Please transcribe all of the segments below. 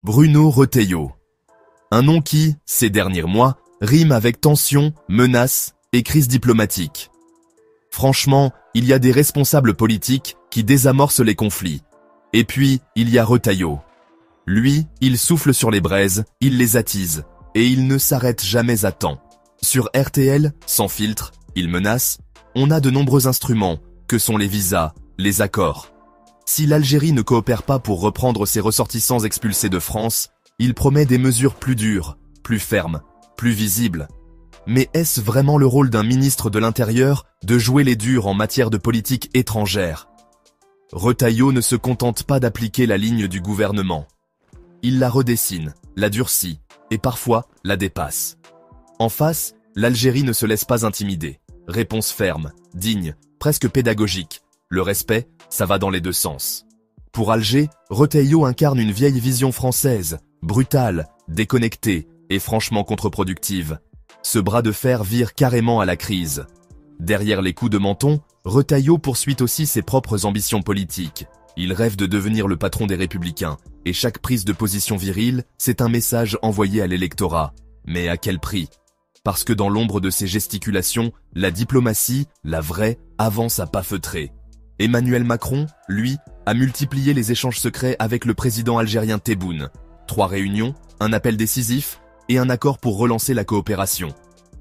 Bruno Retailleau. Un nom qui, ces derniers mois, rime avec tension, menaces et crise diplomatique. Franchement, il y a des responsables politiques qui désamorcent les conflits. Et puis, il y a Retailleau. Lui, il souffle sur les braises, il les attise, et il ne s'arrête jamais à temps. Sur RTL, sans filtre, il menace, on a de nombreux instruments, que sont les visas, les accords. Si l'Algérie ne coopère pas pour reprendre ses ressortissants expulsés de France, il promet des mesures plus dures, plus fermes, plus visibles. Mais est-ce vraiment le rôle d'un ministre de l'Intérieur de jouer les durs en matière de politique étrangère? Retailleau ne se contente pas d'appliquer la ligne du gouvernement. Il la redessine, la durcit, et parfois la dépasse. En face, l'Algérie ne se laisse pas intimider. Réponse ferme, digne, presque pédagogique. Le respect, ça va dans les deux sens. Pour Alger, Retailleau incarne une vieille vision française, brutale, déconnectée et franchement contre-productive. Ce bras de fer vire carrément à la crise. Derrière les coups de menton, Retailleau poursuit aussi ses propres ambitions politiques. Il rêve de devenir le patron des Républicains, et chaque prise de position virile, c'est un message envoyé à l'électorat. Mais à quel prix? Parce que dans l'ombre de ses gesticulations, la diplomatie, la vraie, avance à pas feutrés. Emmanuel Macron, lui, a multiplié les échanges secrets avec le président algérien Tebboune. 3 réunions, un appel décisif et un accord pour relancer la coopération.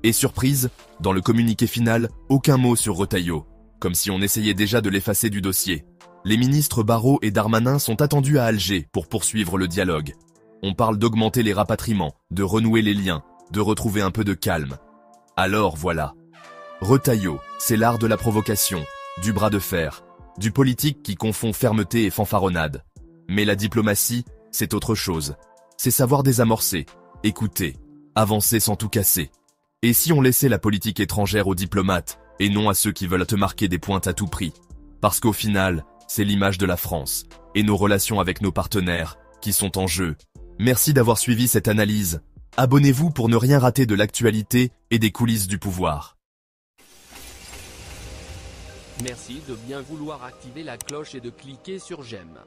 Et surprise, dans le communiqué final, aucun mot sur Retailleau, comme si on essayait déjà de l'effacer du dossier. Les ministres Barrot et Darmanin sont attendus à Alger pour poursuivre le dialogue. On parle d'augmenter les rapatriements, de renouer les liens, de retrouver un peu de calme. Alors voilà. Retailleau, c'est l'art de la provocation, du bras de fer, du politique qui confond fermeté et fanfaronnade. Mais la diplomatie, c'est autre chose. C'est savoir désamorcer, écouter, avancer sans tout casser. Et si on laissait la politique étrangère aux diplomates, et non à ceux qui veulent te marquer des pointes à tout prix? Parce qu'au final, c'est l'image de la France, et nos relations avec nos partenaires, qui sont en jeu. Merci d'avoir suivi cette analyse. Abonnez-vous pour ne rien rater de l'actualité et des coulisses du pouvoir. Merci de bien vouloir activer la cloche et de cliquer sur j'aime.